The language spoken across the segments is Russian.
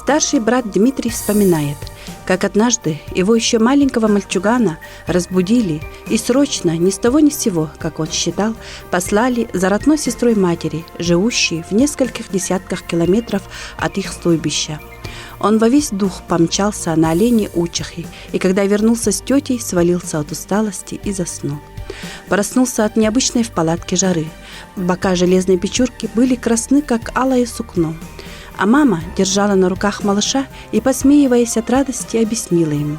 Старший брат Дмитрий вспоминает, как однажды его еще маленького мальчугана разбудили и срочно, ни с того ни с сего, как он считал, послали за родной сестрой матери, живущей в нескольких десятках километров от их стойбища. Он во весь дух помчался на олене Учахи, и когда вернулся с тетей, свалился от усталости и заснул. Проснулся от необычной в палатке жары. Бока железной печурки были красны, как алое сукно. А мама держала на руках малыша и, посмеиваясь от радости, объяснила ему: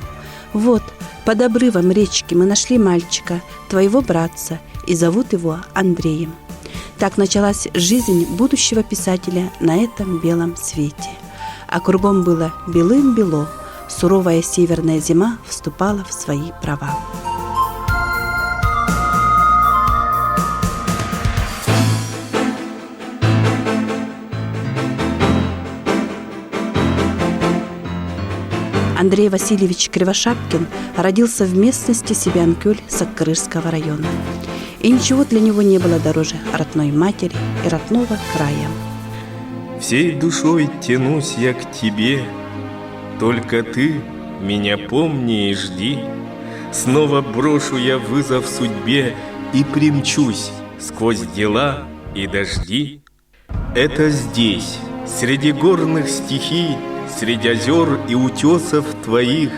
«Вот, под обрывом речки мы нашли мальчика, твоего братца, и зовут его Андреем». Так началась жизнь будущего писателя на этом белом свете. А кругом было белым-бело, суровая северная зима вступала в свои права. Андрей Васильевич Кривошапкин родился в местности Себянкёль Саккырырского района. И ничего для него не было дороже родной матери и родного края. Всей душой тянусь я к тебе, только ты меня помни и жди. Снова брошу я вызов судьбе и примчусь сквозь дела и дожди. Это здесь, среди горных стихий, среди озер и утесов твоих,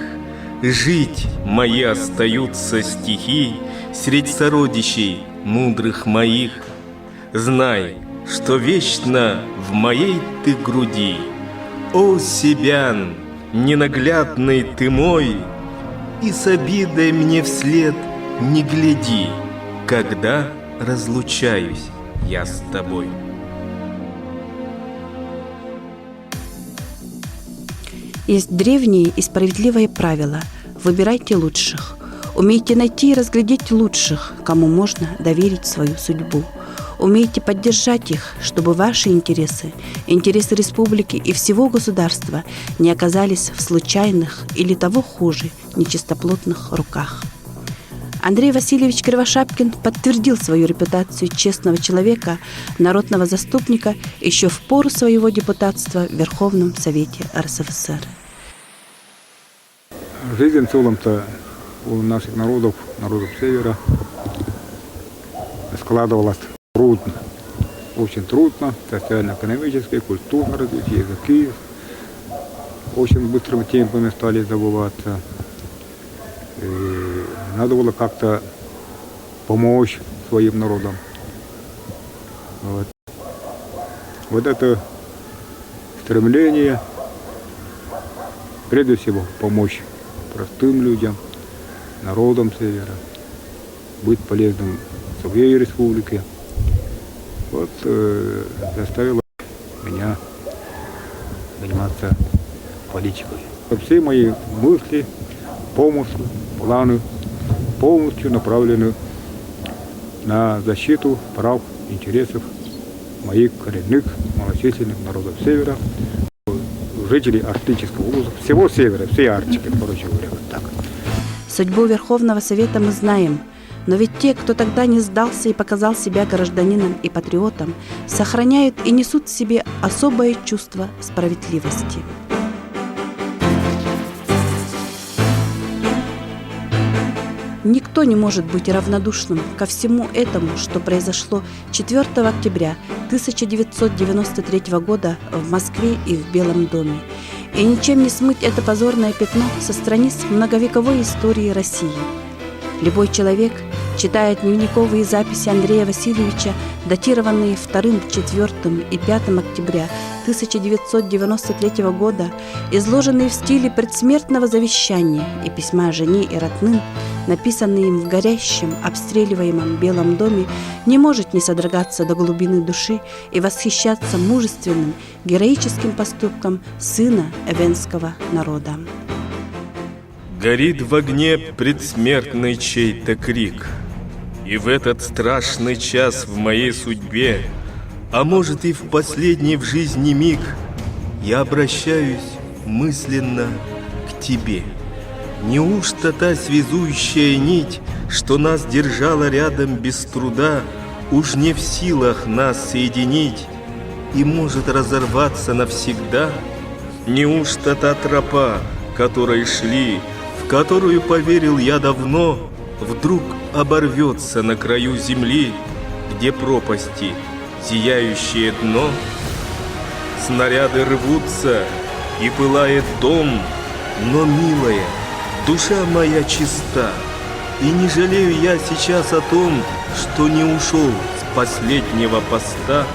жить мои остаются стихи средь сородичей мудрых моих. Знай, что вечно в моей ты груди, о, Себян, ненаглядный ты мой, и с обидой мне вслед не гляди, когда разлучаюсь я с тобой. Есть древнее и справедливое правило: выбирайте лучших. Умейте найти и разглядеть лучших, кому можно доверить свою судьбу. Умейте поддержать их, чтобы ваши интересы, интересы республики и всего государства не оказались в случайных или того хуже, нечистоплотных руках. Андрей Васильевич Кривошапкин подтвердил свою репутацию честного человека, народного заступника еще в пору своего депутатства в Верховном Совете РСФСР. Жизнь в целом-то у наших народов Севера, складывалась трудно, очень трудно, социально-экономическое, культурное развитие, языки очень быстрыми темпами стали забываться. И надо было как-то помочь своим народам. Вот это стремление, прежде всего, помочь простым людям, народам Севера, быть полезным своей республике, вот заставило меня заниматься политикой. Все мои мысли, помыслы, планы полностью направлены на защиту прав, интересов моих коренных, малочисленных народов Севера, жителей Арктического полуострова, всего Севера, всей Арктики, короче говоря, вот так. Судьбу Верховного Совета мы знаем, но ведь те, кто тогда не сдался и показал себя гражданином и патриотом, сохраняют и несут в себе особое чувство справедливости. Никто не может быть равнодушным ко всему этому, что произошло 4 октября 1993 года в Москве и в Белом доме. И ничем не смыть это позорное пятно со страниц многовековой истории России. Любой человек, читая дневниковые записи Андрея Васильевича, датированные 2, 4 и 5 октября 1993 года, изложенные в стиле предсмертного завещания и письма жене и родным, написанные им в горящем, обстреливаемом Белом доме, не может не содрогаться до глубины души и восхищаться мужественным, героическим поступком сына эвенского народа. Горит в огне предсмертный чей-то крик, и в этот страшный час в моей судьбе, а может и в последний в жизни миг, я обращаюсь мысленно к тебе. Неужто та связующая нить, что нас держала рядом без труда, уж не в силах нас соединить и может разорваться навсегда? Неужто та тропа, которой шли, в которую поверил я давно, вдруг оборвется на краю земли, где пропасти, зияющее дно? Снаряды рвутся, и пылает дом, но, милая, душа моя чиста, и не жалею я сейчас о том, что не ушел с последнего поста.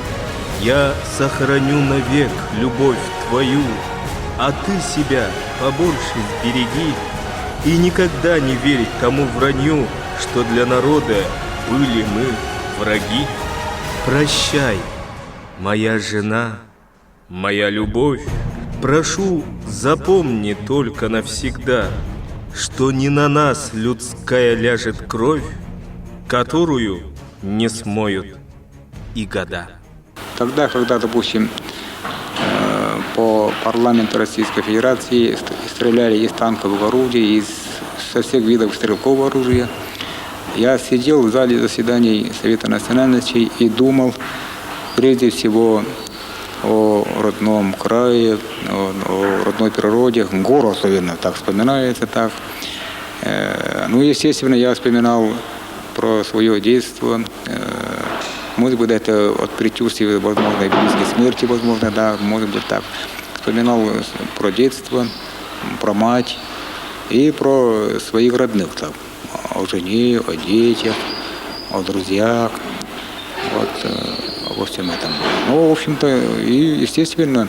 Я сохраню навек любовь твою, а ты себя побольше сбереги и никогда не верь тому вранью, что для народа были мы враги. Прощай, моя жена, моя любовь, прошу, запомни только навсегда, что не на нас людская ляжет кровь, которую не смоют и года. Тогда, когда, допустим, по парламенту Российской Федерации стреляли из танковых орудий, со всех видов стрелкового оружия, я сидел в зале заседаний Совета национальностей и думал прежде всего о родном крае, о родной природе, город особенно так вспоминается так. Ну, естественно, я вспоминал про свое детство. Может быть, это от предчувствия, возможно, близкой смерти, возможно, да, может быть так. Вспоминал про детство, про мать и про своих родных, там, о жене, о детях, о друзьях, вот, во всем этом. Ну, в общем-то, и, естественно,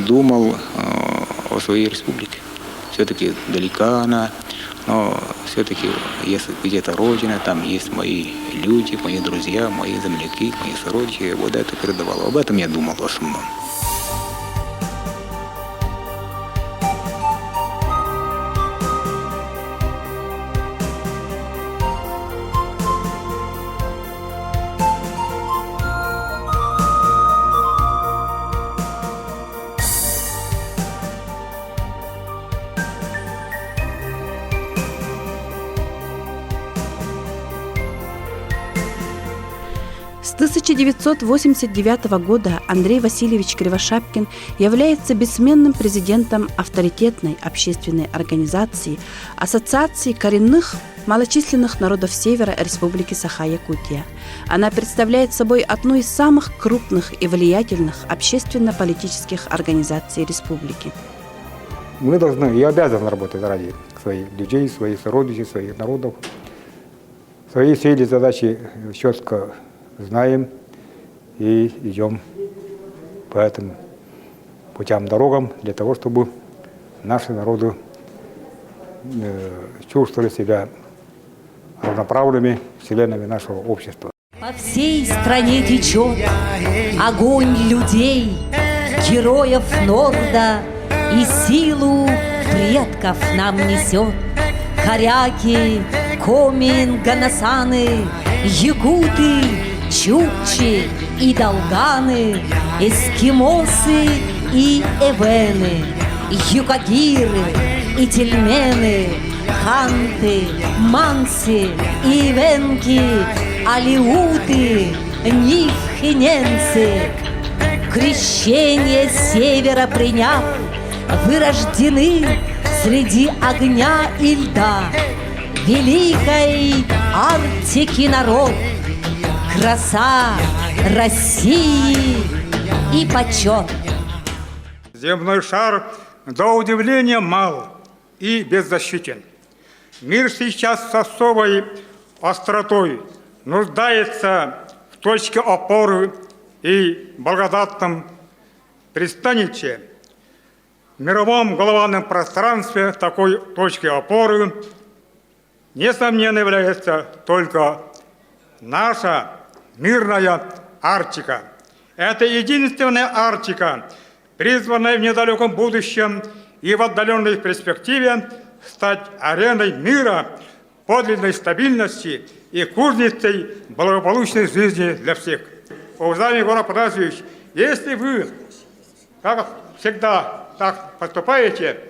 думал о своей республике. Все-таки далека она, но все-таки если где-то родина, там есть мои люди, мои друзья, мои земляки, мои сородичи. Вот это передавало. Об этом я думал в основном. С 1989 года Андрей Васильевич Кривошапкин является бессменным президентом авторитетной общественной организации Ассоциации коренных малочисленных народов Севера Республики Саха-Якутия. Она представляет собой одну из самых крупных и влиятельных общественно-политических организаций республики. Мы должны и обязаны работать ради своих людей, своих сородичей, своих народов. Свои цели, задачи четко знаем и идем по этим путям, дорогам для того, чтобы наши народы чувствовали себя равноправными членами нашего общества. По всей стране течет огонь людей, героев Норда, и силу предков нам несет. Коряки, Комин, Ганасаны, якуты, чукчи и долганы, эскимосы и эвены, юкагиры и тельмены, ханты, манси и венки, алиуты, нивхиненцы. Крещение севера приняв, вы рождены среди огня и льда, великой Арктики народ, краса России и почет. Земной шар до удивления мал и беззащитен. Мир сейчас с особой остротой нуждается в точке опоры и благодатном пристанище. В мировом глобальном пространстве такой точкой опоры, несомненно, является только наша мирная Арктика. Это единственная Арктика, призванная в недалеком будущем и в отдаленной перспективе стать ареной мира, подлинной стабильности и кузницей благополучной жизни для всех. Уважаемый Егор Афанасьевич, если вы, как всегда, так поступаете,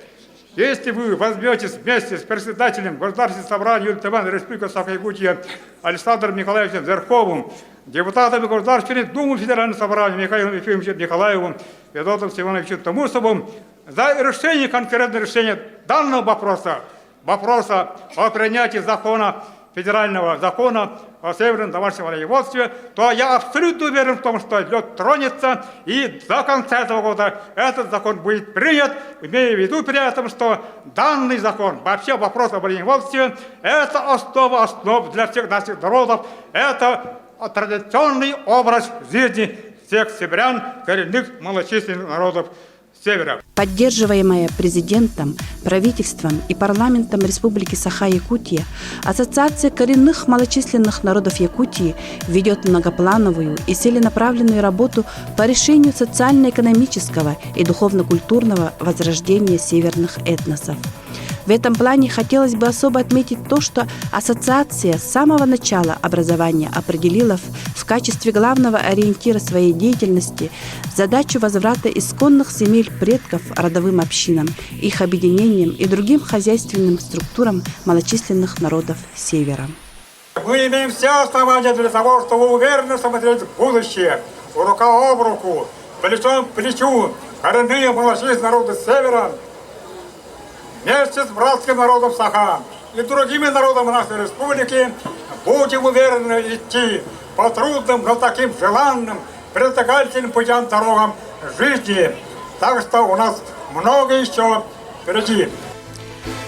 если вы возьметесь вместе с председателем Государственного собрания Юлии Республики Саха-Якутия Александром Николаевичем Верховым, депутатами Государственной Думы Федерального собрания Михаилом Ефимовичем Николаевым, Федотом Семеновичем Томусовым, за решение, конкретное решение данного вопроса о принятии закона, федерального закона о северном домашнем рабовладстве, то я абсолютно уверен в том, что лед тронется, и до конца этого года этот закон будет принят, имея в виду при этом, что данный закон, вообще вопрос об рабовладстве, это основа основ для всех наших народов, это традиционный образ жизни всех северян, коренных малочисленных народов Севера. Поддерживаемая президентом, правительством и парламентом Республики Саха-Якутия, Ассоциация коренных малочисленных народов Якутии ведет многоплановую и целенаправленную работу по решению социально-экономического и духовно-культурного возрождения северных этносов. В этом плане хотелось бы особо отметить то, что ассоциация с самого начала образования определила в качестве главного ориентира своей деятельности задачу возврата исконных земель предков родовым общинам, их объединениям и другим хозяйственным структурам малочисленных народов Севера. Мы имеем все основания для того, чтобы уверенно смотреть в будущее, рука об руку, плечом к плечу, коренные малочисленные народы Севера, вместе с братским народом Саха и другими народами нашей республики будем уверенно идти по трудным, но таким желанным, притягательным путям, дорогам жизни. Так что у нас много еще впереди.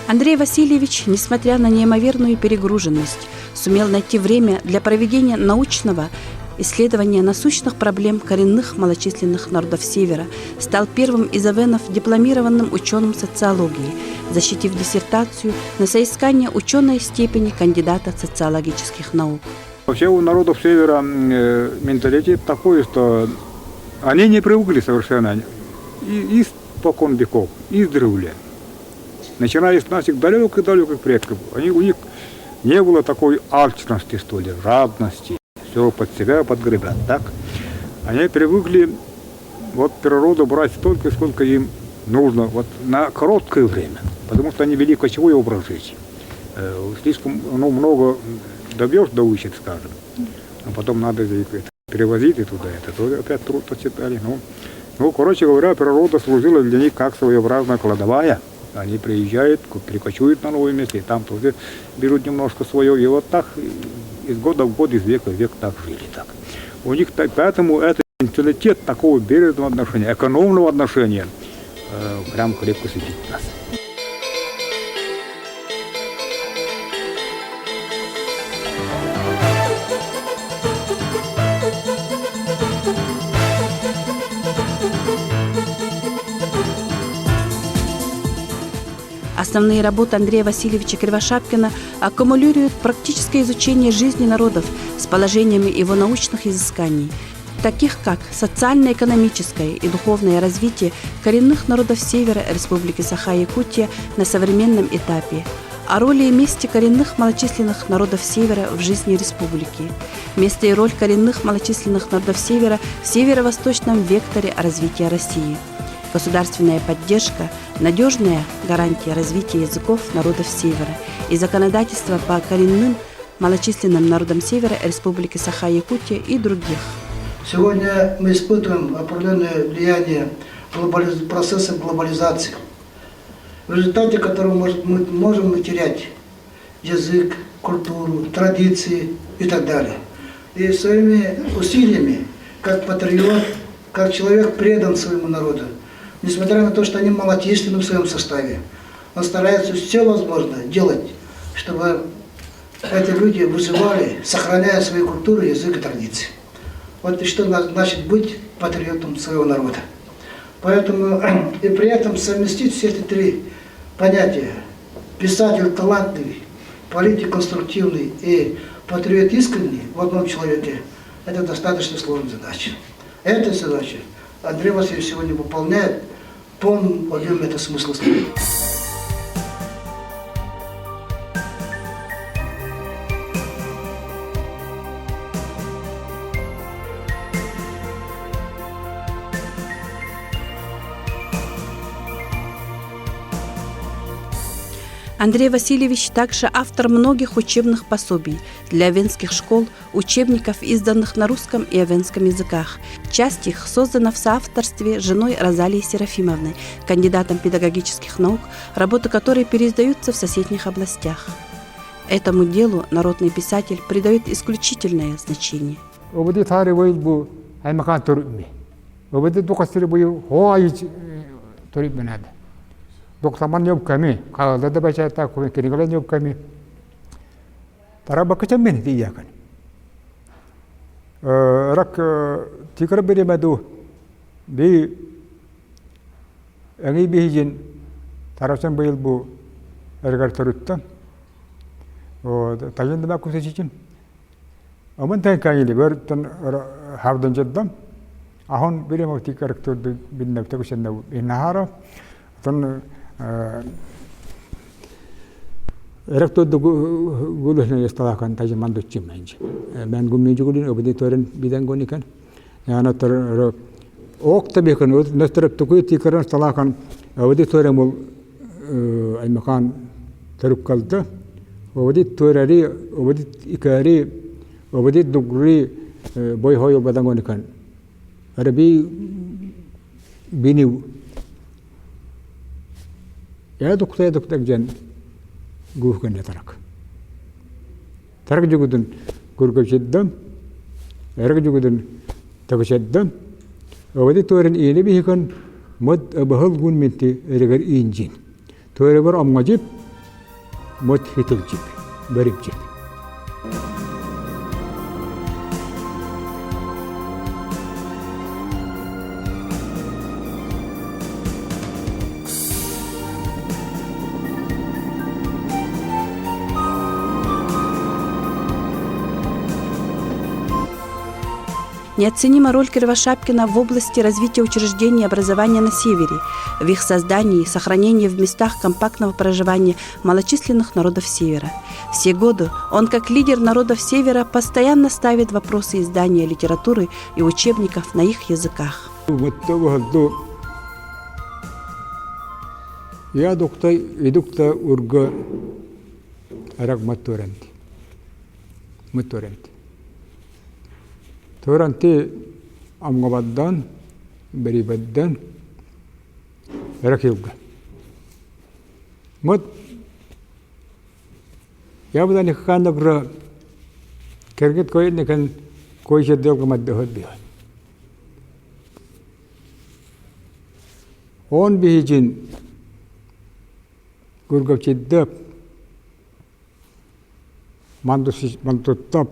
Андрей Васильевич, несмотря на неимоверную перегруженность, сумел найти время для проведения научного исследования насущных проблем коренных малочисленных народов Севера, стал первым из авенов дипломированным ученым социологии, защитив диссертацию на соискание ученой степени кандидата социологических наук. Вообще у народов Севера менталитет такой, что они не привыкли совершенно и испокон веков, издревле. Начиная с наших далеких предков, у них не было такой алчности, что ли, жадности. Все под себя подгребят, так? Они привыкли природу брать столько, сколько им нужно, на короткое время, потому что они вели кочевой образ жизни. Слишком много добьешь, доучит, скажем, а потом надо перевозить и туда, это тоже опять труд почитали. Короче говоря, природа служила для них как своеобразная кладовая. Они приезжают, перекочуют на новое место, и там тоже берут немножко свое, и так из года в год, из века в век так жили. Так. У них поэтому этот менталитет такого бережного отношения, экономного отношения прям крепко сидит в нас. Основные работы Андрея Васильевича Кривошапкина аккумулируют практическое изучение жизни народов с положениями его научных изысканий, таких как социально-экономическое и духовное развитие коренных народов Севера Республики Саха-Якутия на современном этапе, о роли и месте коренных малочисленных народов Севера в жизни республики, место и роль коренных малочисленных народов Севера в северо-восточном векторе развития России, государственная поддержка, надежная гарантия развития языков народов Севера и законодательство по коренным малочисленным народам Севера Республики Саха-Якутия и других. Сегодня мы испытываем определенное влияние процесса глобализации, в результате которого мы можем терять язык, культуру, традиции и так далее. И своими усилиями, как патриот, как человек предан своему народу, несмотря на то, что они малочисленны в своем составе, он старается все возможное делать, чтобы эти люди выживали, сохраняя свою культуру, язык и традиции. И что значит быть патриотом своего народа. Поэтому и при этом совместить все эти три понятия: писатель талантливый, политик конструктивный и патриот искренний в одном человеке – это достаточно сложная задача. Эта задача Андрей Васильевич сегодня выполняет в полном объеме, это смысл слова. Андрей Васильевич также автор многих учебных пособий для овенских школ учебников, изданных на русском и овенском языках. Часть их создана в соавторстве с женой Розалией Серафимовной, кандидатом педагогических наук, работы которой переиздаются в соседних областях. Этому делу народный писатель придает исключительное значение. 어버디 타리 보일 부 알마칸 토르미 어버디 똑같이 보이 호아이 토리변하다 독사만 엽감이 가을다 바샤다 고메 기리가 엽감이 따라바크 점면 디야간 rak 티크르베리마도 비 앙이 비히진 따라선 보일 부 에르가 토르다 다전도 막고 세지진 Aman kayili bertan hardan jaddam ahon bile mawti karakter bin nabta kusenna inahara tan erakto guluhna yastalakan tajaman do chimanje ben gumni jugulin obedi toren bidangoni kan yana tar ok tabi kan nastarak to kuyti karan stalakan obedi toremul ay makan taruk kalda obedi torari obedi ikari وبديت دغري بوي هوي بدانغون كان عربي بينيو يا دكتور جن غوف كان ترك جودن غورغ شدم ارغ جودن تكشدم وبديت تورن ايني بي كان مد بهل غون منتي رغر انجين توربر امجيب مد هيتلجيب بريبجيب Неоценима роль Кривошапкина в области развития учреждений образования на Севере, в их создании и сохранении в местах компактного проживания малочисленных народов Севера. Все годы он, как лидер народов Севера, постоянно ставит вопросы издания литературы и учебников на их языках. Я доктор урга арак матурент. Торанти амгабаддан берибаддан ракилга. Мот я буду не ханагра кергет кой не кан кой же делга маддахот биа. Он бихичин гургавчиддап мандутап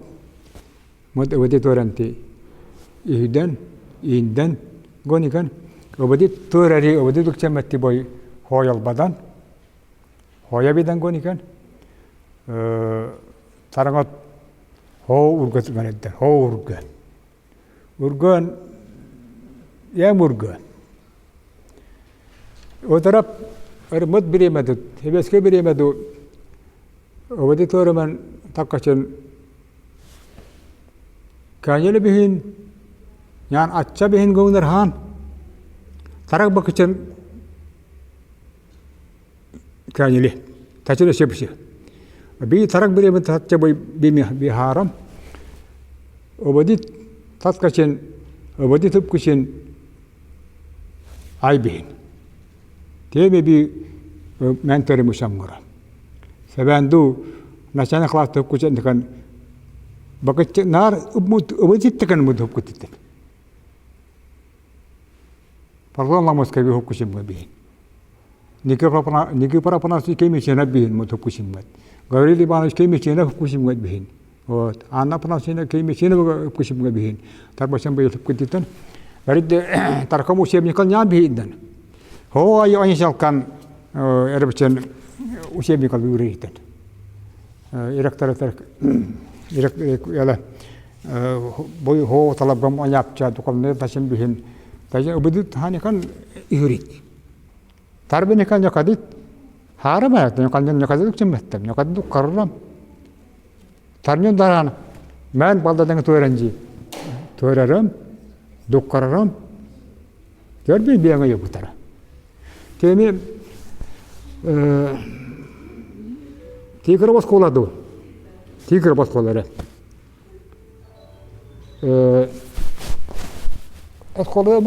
мод обеди торанти идан индан гоникан обеди торари обеди дукчамати бой хоял бадан хоя бидан гоникан таранgot ho urgat ganeddan ho urgan ya murgan otarap mod biremadut hebeske biremadu obedi toraman takkachen Kanyeli bihin, yan acca bihin gounar han, tarak bakıcın kanyeli, taçılı şepsi. Bir tarak biri mi tatça boy bir haram, obadi tat kaçın, obadi tıp kaçın ay bihin. Tebe bir mentörü müşammura. Sebendu naçana klas tıp kaçın dikan. Bakit nar ubudit tekan mud hukutite. Parlama moska bi hukushim gabihin. Niki para panas kemi chena bihin mud hukushim gad. Gari libanos kemi chena hukushim gad bihin. O anna panas chena kemi chena hukushim gad bihin. Tarbasam bi hukutitan. Gari de tarkamu shebni kan yan bihin dan. Ho ayo anyal kan erbchen ushebni kan biuritan. Iraktar Irak yala boy ho talabgam ayapcha tukalne taşın bihin taşın ubudut hani kan ihurit tarbine kan yakadit haram ayat yakan yakadit çemmettem yakadit karram tarnyon daran men baldadan toyranji toyraram dukkararam görbe bir yana yok tara temi tikra was koladu тигр басқалары. Эсколы